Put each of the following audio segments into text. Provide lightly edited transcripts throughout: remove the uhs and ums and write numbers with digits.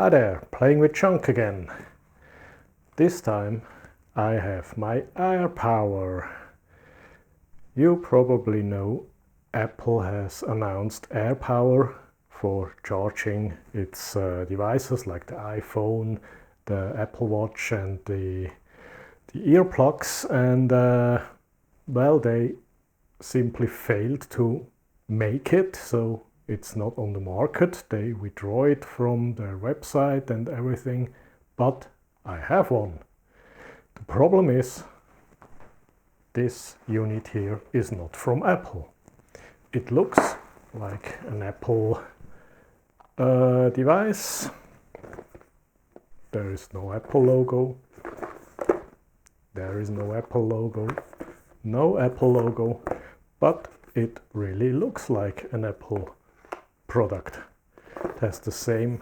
Hi there, playing with junk again. This time I have my AirPower. You probably know Apple has announced AirPower for charging its devices like the iPhone, the Apple Watch and the earplugs, and well, they simply failed to make it, so it's not on the market. They withdraw it from their website and everything, but I have one. The problem is this unit here is not from Apple. It looks like an Apple device. There is no Apple logo. There is no Apple logo. No Apple logo, but it really looks like an Apple product. It has the same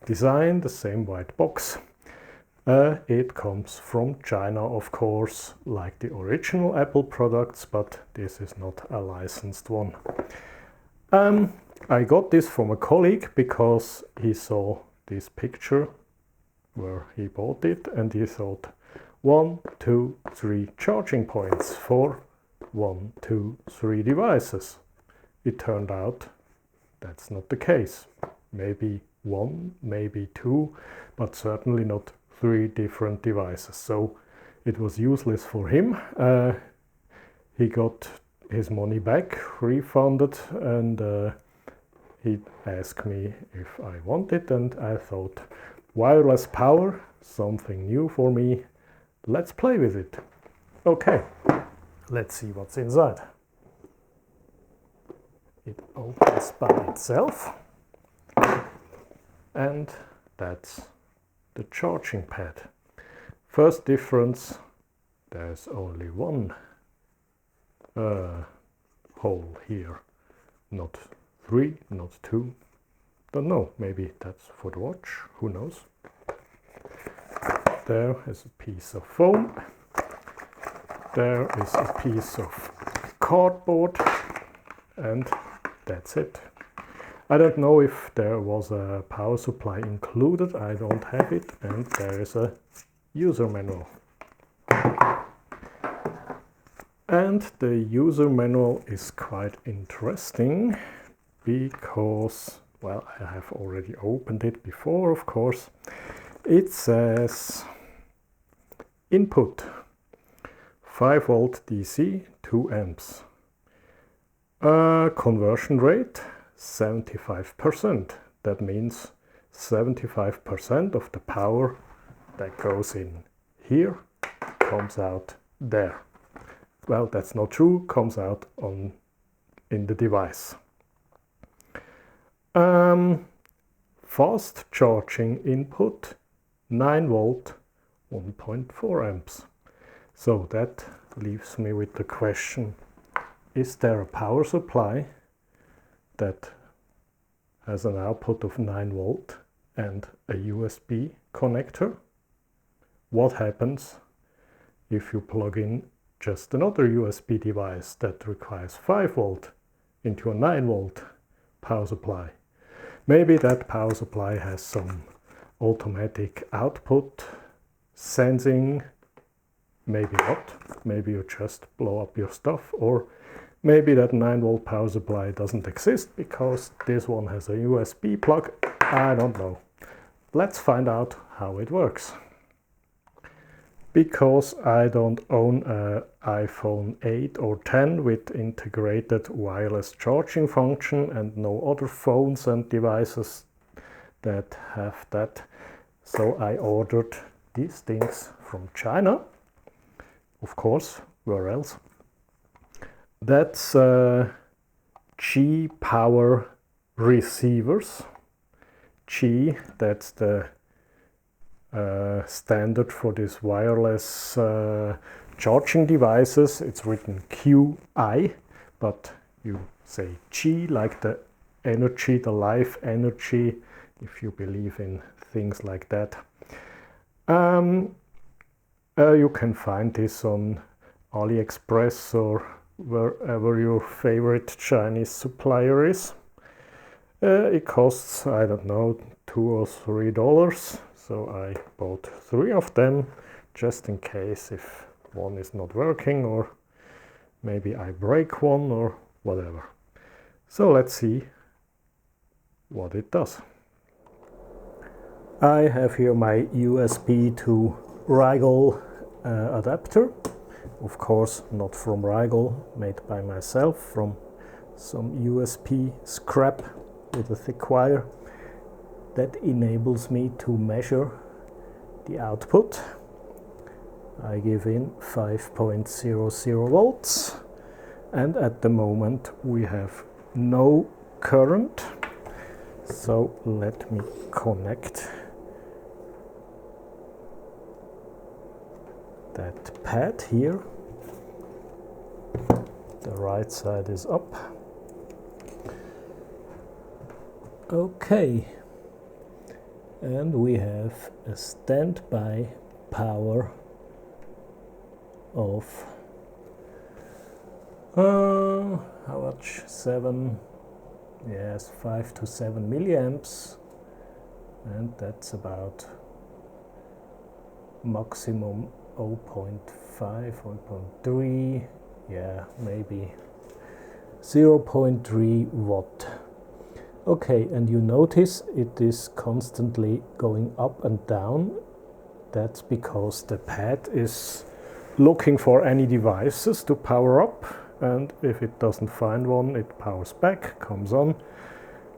design, the same white box. It comes from China, of course, like the original Apple products, but this is not a licensed one. I got this from a colleague because he saw this picture where he bought it and he thought 1, 2, 3 charging points for 1, 2, 3 devices. It turned out that's not the case. Maybe 1, maybe 2, but certainly not 3 different devices. So it was useless for him. He got his money back, refunded, and he asked me if I want it, and I thought, wireless power, something new for me. Let's play with it. Okay, let's see what's inside. It opens by itself, and that's the charging pad. First difference, there's only one hole here, not 3, not 2. Don't know, maybe that's for the watch, who knows. There is a piece of foam. There is a piece of cardboard, and that's it. I don't know if there was a power supply included. I don't have it, and there is a user manual. And the user manual is quite interesting because, well, I have already opened it before, of course. It says input 5 volt DC, 2 amps. Conversion rate 75%. That means 75% of the power that goes in here comes out there. Well, that's not true, comes out in the device. Fast charging input 9 volt, 1.4 amps. So that leaves me with the question, is there a power supply that has an output of 9 volt and a USB connector? What happens if you plug in just another USB device that requires 5 volt into a 9 volt power supply? Maybe that power supply has some automatic output sensing, maybe not. Maybe you just blow up your stuff, or maybe that 9 volt power supply doesn't exist because this one has a USB plug. I don't know. Let's find out how it works. Because I don't own an iPhone 8 or 10 with integrated wireless charging function and no other phones and devices that have that. So I ordered these things from China. Of course, where else? That's Qi power receivers. Qi, that's the standard for these wireless charging devices. It's written QI, but you say Qi like the energy, the life energy, if you believe in things like that. You can find this on AliExpress or wherever your favorite Chinese supplier is. It costs, I don't know, $2 or $3, so I bought 3 of them just in case if one is not working or maybe I break one or whatever. So let's see what it does. I have here my USB to Rigol adapter. Of course, not from Rigol, made by myself, from some USB scrap with a thick wire. That enables me to measure the output. I give in 5.00 volts, and at the moment we have no current. So let me connect that pad here. The right side is up. Okay, and we have a standby power of how much? 5 to 7 milliamps, and that's about maximum 0.5, 0.3, yeah, maybe 0.3 watt. Okay, and you notice it is constantly going up and down. That's because the pad is looking for any devices to power up, and if it doesn't find one, it powers back, comes on.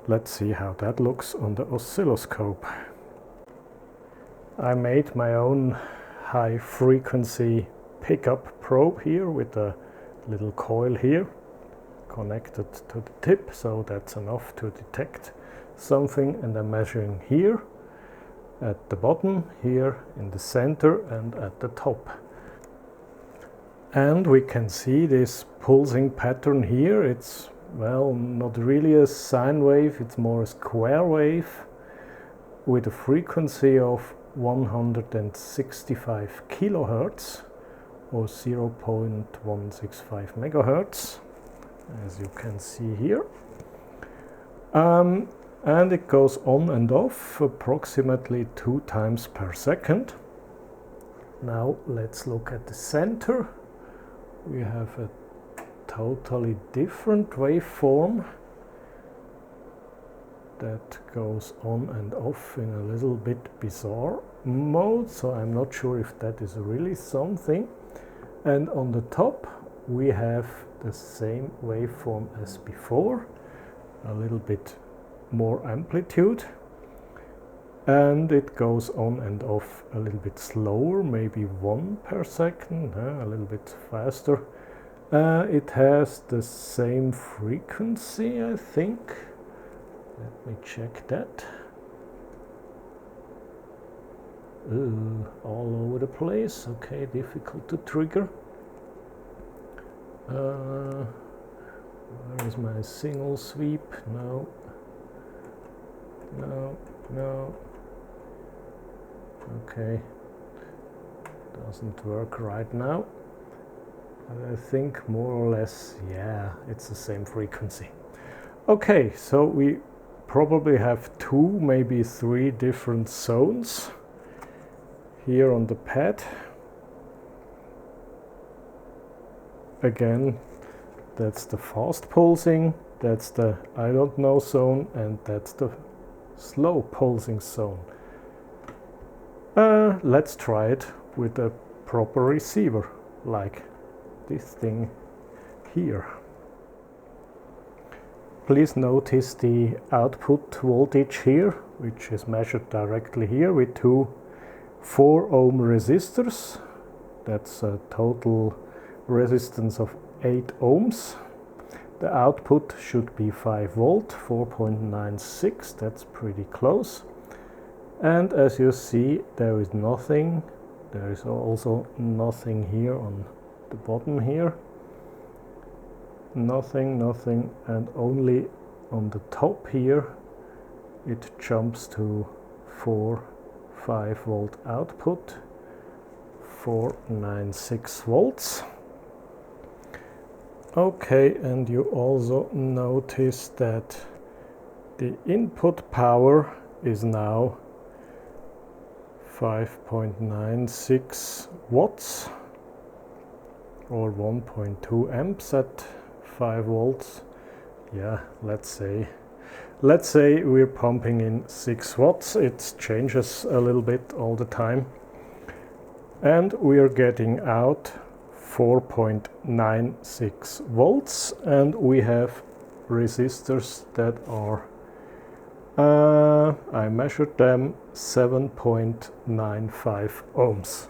Let's see how that looks on the oscilloscope. I made my own high frequency pickup probe here with a little coil here connected to the tip, so that's enough to detect something, and I'm measuring here at the bottom, here in the center, and at the top. And we can see this pulsing pattern here. It's, well, not really a sine wave, it's more a square wave with a frequency of 165 kilohertz or 0.165 megahertz, as you can see here. And it goes on and off approximately 2 times per second. Now let's look at the center. We have a totally different waveform that goes on and off in a little bit bizarre mode, so I'm not sure if that is really something. And on the top we have the same waveform as before, a little bit more amplitude, and it goes on and off a little bit slower, maybe 1 per second, a little bit faster. It has the same frequency, I think. Let me check that. All over the place. Okay, difficult to trigger. Where is my single sweep? No. Okay, doesn't work right now. I think more or less, yeah, it's the same frequency. Okay, so we probably have 2, maybe 3 different zones here on the pad. Again, that's the fast pulsing, that's the I don't know zone, and that's the slow pulsing zone. Let's try it with a proper receiver, like this thing here. Please notice the output voltage here, which is measured directly here with 2 4-ohm resistors. That's a total resistance of 8 ohms. The output should be 5 volt, 4.96, that's pretty close. And as you see, there is nothing. There is also nothing here on the bottom here. Nothing, and only on the top here it jumps to 5 volt output, 496 volts. Okay, and you also notice that the input power is now 5.96 watts or 1.2 amps at 5 volts. Yeah, let's say we're pumping in 6 watts. It changes a little bit all the time. And we are getting out 4.96 volts, and we have resistors that are, I measured them, 7.95 ohms.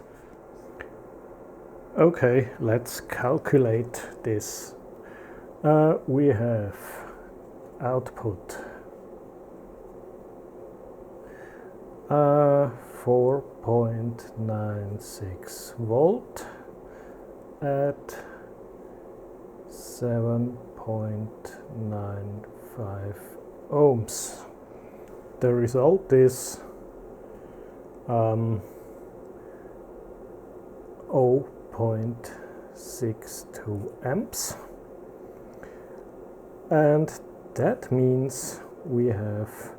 Okay, let's calculate this. We have output 4.96 volt at 7.95 ohms. The result is 0.62 amps, and that means we have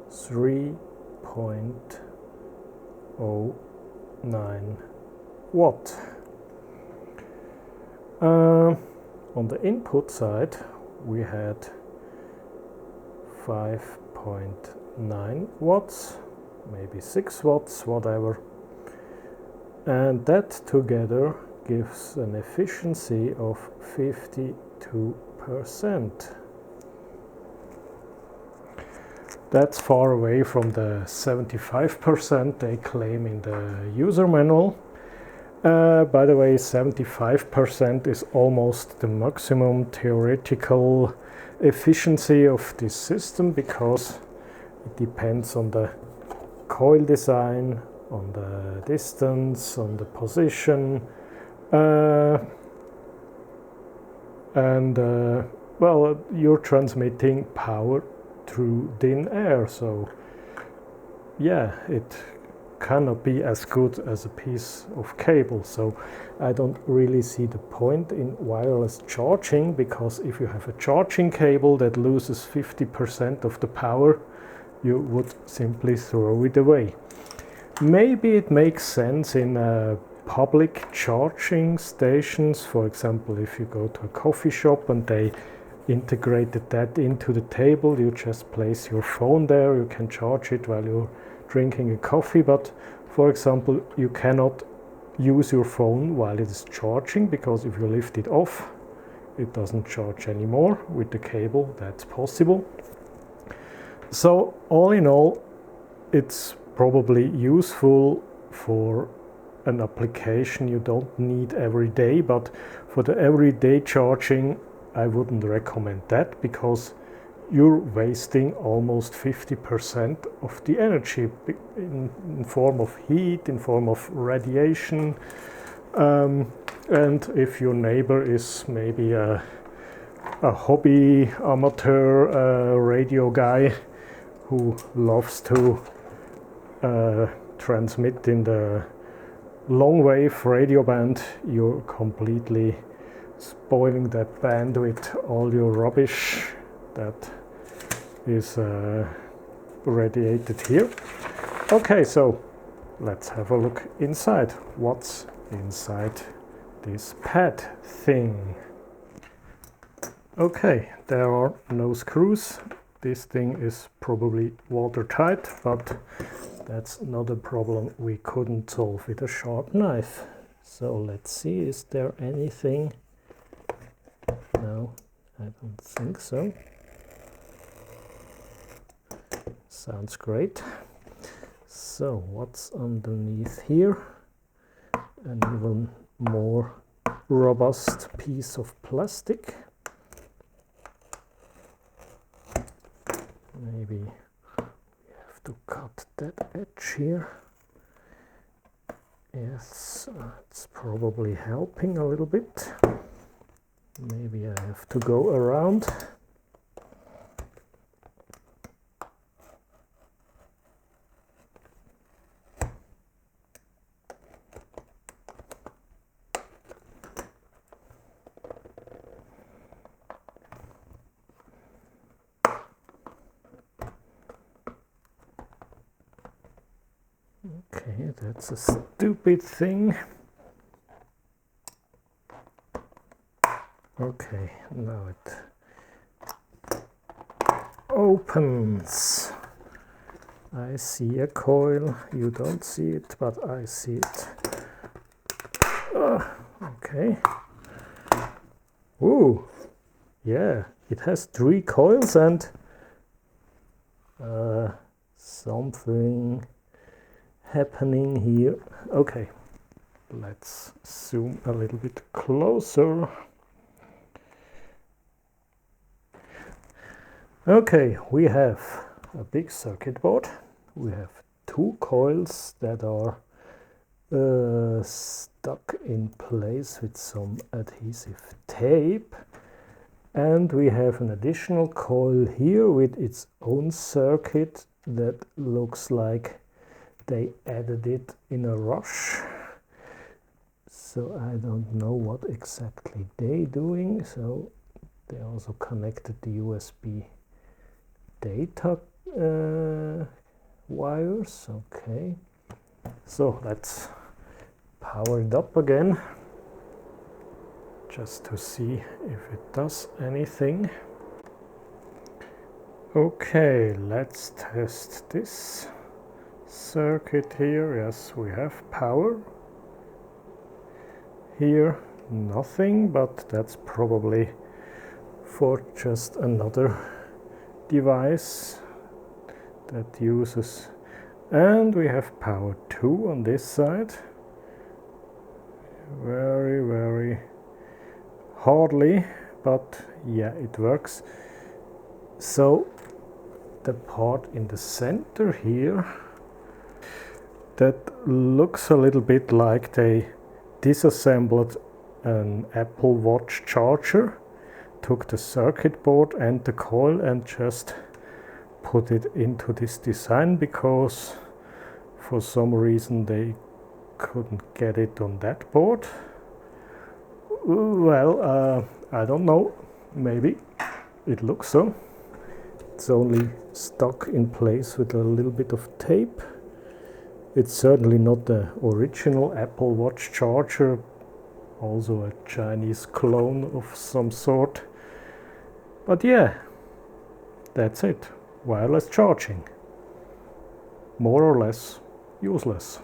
3.09 watt. On the input side we had 5.9 watts, maybe 6 watts, whatever, and that together gives an efficiency of 52%. That's far away from the 75% they claim in the user manual. By the way, 75% is almost the maximum theoretical efficiency of this system, because it depends on the coil design, on the distance, on the position, well, you're transmitting power through thin air, so yeah, it cannot be as good as a piece of cable. So I don't really see the point in wireless charging, because if you have a charging cable that loses 50% of the power, you would simply throw it away. Maybe it makes sense in public charging stations. For example, if you go to a coffee shop and they integrated that into the table, you just place your phone there, you can charge it while you're drinking a coffee. But for example, you cannot use your phone while it is charging, because if you lift it off, it doesn't charge anymore. With the cable, that's possible. So all in all, it's probably useful for an application you don't need every day, but for the everyday charging I wouldn't recommend that, because you're wasting almost 50% of the energy in form of heat, in form of radiation, and if your neighbor is maybe a hobby amateur radio guy who loves to transmit in the long wave radio band, you're completely spoiling that band with all your rubbish that is radiated here. Okay, so let's have a look inside. What's inside this pad thing? Okay, there are no screws. This thing is probably watertight, but that's not a problem we couldn't solve with a sharp knife. So let's see, is there anything? No, I don't think so. Sounds great. So what's underneath here? An even more robust piece of plastic. Maybe we have to cut that edge here. Yes, it's probably helping a little bit. Maybe I have to go around. Okay, that's a stupid thing. Okay, now it opens. I see a coil. You don't see it, but I see it. Okay. Ooh, yeah, it has 3 coils and something happening here. Okay, let's zoom a little bit closer. Okay, we have a big circuit board. We have 2 coils that are stuck in place with some adhesive tape, and we have an additional coil here with its own circuit that looks like they added it in a rush. So I don't know what exactly they're doing. So they also connected the USB data wires. Okay, so let's power it up again just to see if it does anything. Okay, let's test this circuit here. Yes, we have power. Here nothing, but that's probably for just another device that uses, and we have power 2 on this side. Very hardly, but yeah, it works. So the part in the center here, that looks a little bit like they disassembled an Apple Watch charger, took the circuit board and the coil and just put it into this design because for some reason they couldn't get it on that board. Well, I don't know, maybe it looks so. It's only stuck in place with a little bit of tape. It's certainly not the original Apple Watch charger, also a Chinese clone of some sort. But yeah, that's it. Wireless charging. More or less useless.